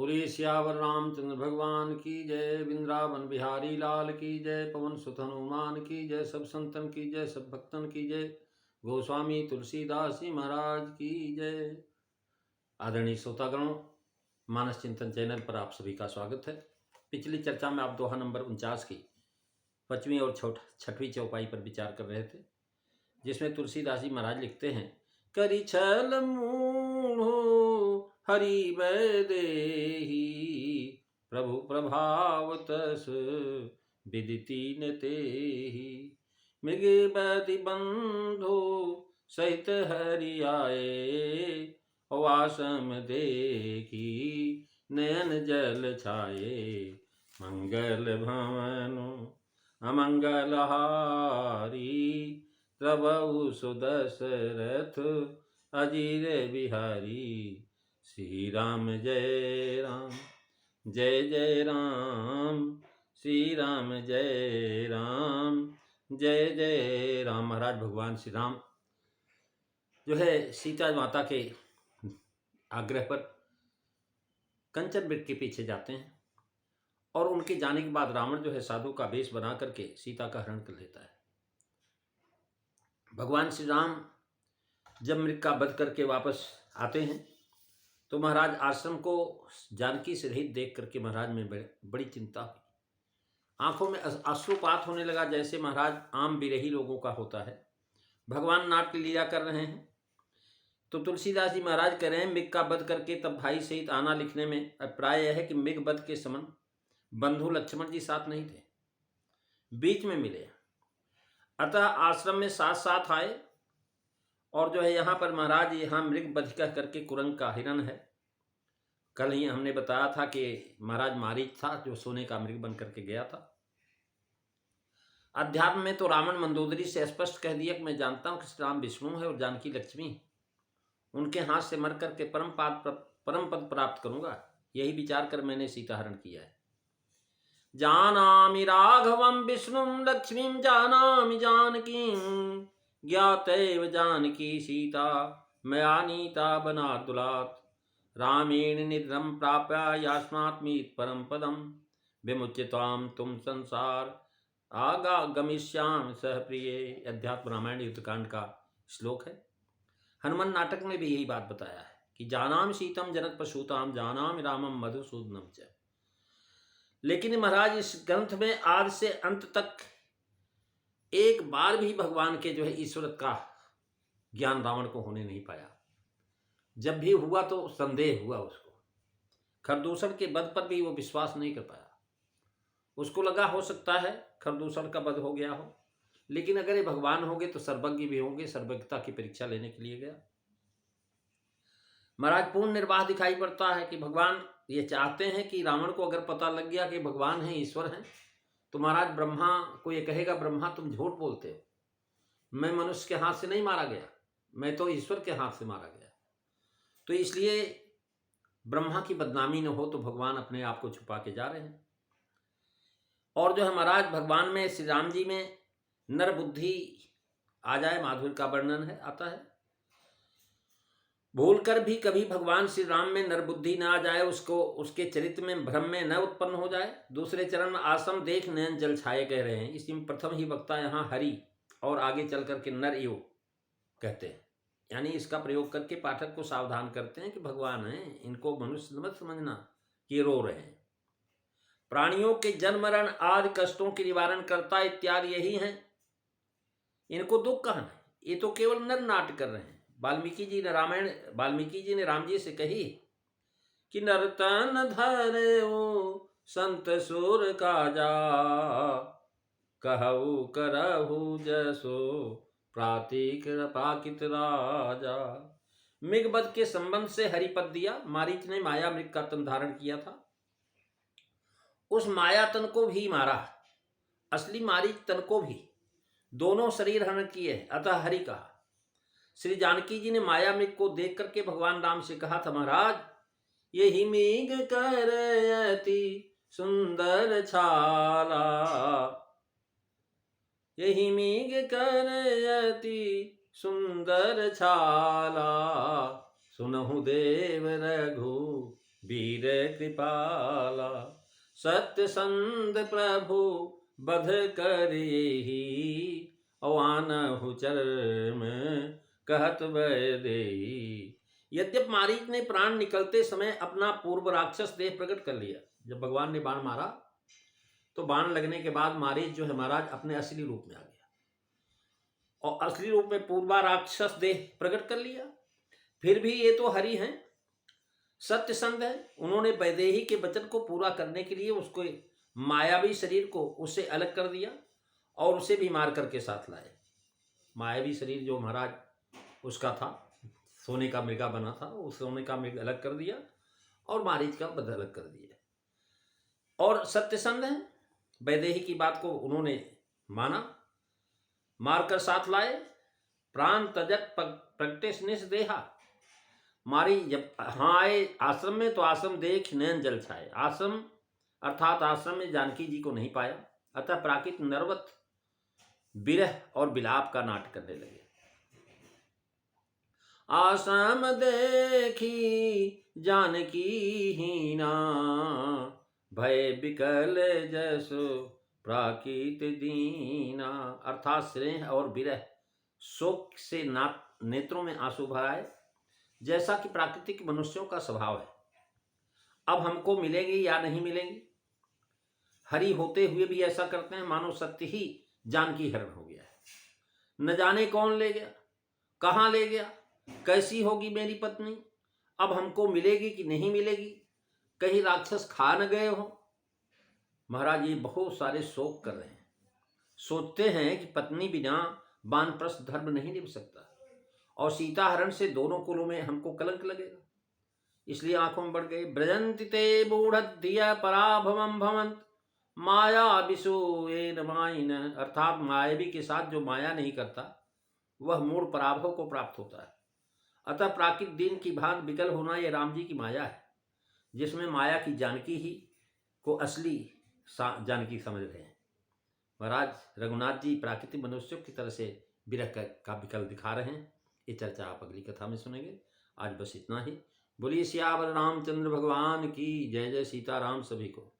बोलिए सियावर रामचंद्र भगवान की जय। वृंदावन बिहारी लाल की जय। पवन सुत हनुमान की जय। सब संतन की जय, सब भक्तन की जय। गोस्वामी तुलसीदास जी महाराज की जय। आदरणीय श्रोतागणों, मानस चिंतन चैनल पर आप सभी का स्वागत है। पिछली चर्चा में आप दोहा नंबर 49 की 5वीं और 6वीं चौपाई पर विचार कर रहे थे, जिसमें तुलसीदास जी महाराज लिखते हैं, करी छल मूढ़ो हरि देही प्रभु प्रभाव तस विदिति न तेहि मृग बदि बंधु सहित हरि आए वासम देखी नयन जल छाए मंगल भवनु अमंगल हारी प्रभु सुदशरथ अजीर बिहारी। श्री राम जय राम जय जय राम, श्री राम जय राम जय जय राम। महाराज भगवान श्री राम जो है सीता माता के आग्रह पर कंचन वृक्ष के पीछे जाते हैं और उनके जाने के बाद रावण जो है साधु का वेश बना करके सीता का हरण कर लेता है। भगवान श्री राम जब मृग का वध करके वापस आते हैं तो महाराज आश्रम को जानकी से रहित देख करके महाराज में बड़ी चिंता हुई। आंखों में अश्रुपात होने लगा, जैसे महाराज आम विरही लोगों का होता है। भगवान नाट्य लीला कर रहे हैं तो तुलसीदास जी महाराज कह रहे हैं, मृग का वध करके तब भाई सहित आना लिखने में अभिप्राय यह है कि मृग वध के समय बंधु लक्ष्मण जी साथ नहीं थे, बीच में मिले, अतः आश्रम में साथ साथ आए। और जो है यहाँ पर महाराज यहाँ मृग वध कह करके कुरंग का हिरण है। कल ही हमने बताया था कि महाराज मारीच था जो सोने का मृग बन करके गया था। अध्यात्म में तो रावण मंदोदरी से स्पष्ट कह दिया कि मैं जानता हूँ कि श्री राम विष्णु है और जानकी लक्ष्मी, उनके हाथ से मर करके परम पद प्राप्त करूंगा। यही विचार कर मैंने सीता हरण किया है। जानामि राघवं विष्णुं लक्ष्मीं जानामि जानकीं ज्ञातैव जानकी सीता मया नीता वनाद्दुलात् रामेण निद्रं प्राप्य यास्मात्मीत परम पदम विमुच्य त्वां तुम संसार आगागमिष्यामि सह प्रिये। अध्यात्म रामायण युद्धकांड का श्लोक है। हनुमान नाटक में भी यही बात बताया है कि जानामि सीतम जनक प्रसूताम जानामि रामम मधुसूदनम च। लेकिन महाराज इस ग्रंथ में आदि से अंत तक एक बार भी भगवान के जो है ईश्वर का ज्ञान रावण को होने नहीं पाया। जब भी हुआ तो संदेह हुआ उसको। खरदूषण के वध पर भी वो विश्वास नहीं कर पाया। उसको लगा हो सकता है खरदूषण का वध हो गया हो, लेकिन अगर ये भगवान होंगे तो सर्वज्ञ भी होंगे। सर्वज्ञता की परीक्षा लेने के लिए गया। महाराज पूर्ण निर्वाह दिखाई पड़ता है कि भगवान ये चाहते हैं कि रावण को अगर पता लग गया कि भगवान है, ईश्वर हैं, तो महाराज ब्रह्मा को ये कहेगा, ब्रह्मा तुम झूठ बोलते हो, मैं मनुष्य के हाथ से नहीं मारा गया, मैं तो ईश्वर के हाथ से मारा गया। तो इसलिए ब्रह्मा की बदनामी न हो, तो भगवान अपने आप को छुपा के जा रहे हैं। और जो है महाराज भगवान में श्री राम जी में नर बुद्धि आ जाए, माधुर्य का वर्णन है आता है। भूलकर भी कभी भगवान श्री राम में नरबुद्धि न आ जाए, उसको उसके चरित्र में भ्रम में न उत्पन्न हो जाए। दूसरे चरण में आश्रम देख नयन जल छाए कह रहे हैं। इसमें प्रथम ही वक्ता यहाँ हरि और आगे चल करके नर यो कहते हैं, यानी इसका प्रयोग करके पाठक को सावधान करते हैं कि भगवान हैं, इनको मनुष्य मत समझना कि रो रहे हैं। प्राणियों के जन्म मरण आदि कष्टों के निवारण करता इत्यादि यही हैं, इनको दुख कहाँ है? ये तो केवल नर नाट्य कर रहे हैं। वाल्मीकि जी ने राम जी से कही कि नर्तन धरे संत सुर काजा कहु करहु जसो प्राकित राजा। मृगवध के संबंध से हरिपद दिया। मारीच ने माया मृग का तन धारण किया था, उस माया तन को भी मारा, असली मारीच तन को भी, दोनों शरीर हरण किए, अतः हरि कहा। श्री जानकी जी ने माया मृग को देख करके भगवान राम से कहा था, महाराज यही मृग करयति सुंदर छाला, यही मृग करयति सुंदर छाला, सुनहु देव रघु वीर कृपाला। सत्य संत प्रभु बध करेहि, अवानहु चर्म कहत भय देहि। यद्यप मारीच ने प्राण निकलते समय अपना पूर्व राक्षस देह प्रकट कर लिया। जब भगवान ने बाण मारा तो बाण लगने के बाद मारीच जो है महाराज अपने असली रूप में आ गया और असली रूप में पूर्वा राक्षस देह प्रकट कर लिया। फिर भी ये तो हरि हैं, सत्य संग है। उन्होंने वैदेही के वचन को पूरा करने के लिए उसको मायावी शरीर को उससे अलग कर दिया और उसे भी मार करके साथ लाए। मायावी शरीर जो महाराज उसका था, सोने का मृगा बना था, उस सोने का मृग अलग कर दिया और मारीच का वध अलग कर दिया। और सत्यसंध है, वैदेही की बात को उन्होंने माना, मारकर साथ लाए। प्राण तजत प्रगटे निस्देहा। मारी जब हाँ आए आश्रम में तो आश्रम देख नयन जल छाए। आश्रम अर्थात आश्रम में जानकी जी को नहीं पाया, अतः प्राकृत नरवत विरह और विलाप का नाटक करने लगे। आश्रम देखी जानकी हीना, भय विकल जसो प्राकृत दीना। अर्थात स्नेह और विरह शोक से नेत्रों में आंसू भर आए, जैसा कि प्राकृतिक मनुष्यों का स्वभाव है। अब हमको मिलेंगी या नहीं मिलेंगी, हरि होते हुए भी ऐसा करते हैं मानो सत्य ही जानकी हरण हो गया है। न जाने कौन ले गया, कहाँ ले गया, कैसी होगी मेरी पत्नी, अब हमको मिलेगी कि नहीं मिलेगी, कहीं राक्षस खा न गए हो। महाराज ये बहुत सारे शोक कर रहे हैं, सोचते हैं कि पत्नी बिना वानप्रस्थ धर्म नहीं निभ सकता और सीता हरण से दोनों कुलों में हमको कलंक लगेगा, इसलिए आंखों में बढ़ गए। ब्रजंति ते मूढ़धिया पराभवम भवंत, माया विसूयेन मायिन। अर्थात मायावी के साथ जो माया नहीं करता वह मूढ़ पराभव को प्राप्त होता है। अतः प्राकृत दिन की भांति विकल होना यह राम जी की माया है, जिसमें माया की जानकी ही को असली जानकी समझ रहे हैं। महाराज रघुनाथ जी प्राकृतिक मनुष्यों की तरह से विरह का विकल्प दिखा रहे हैं। ये चर्चा आप अगली कथा में सुनेंगे। आज बस इतना ही। बोलिए सियावर रामचंद्र भगवान की जय। जय सीताराम सभी को।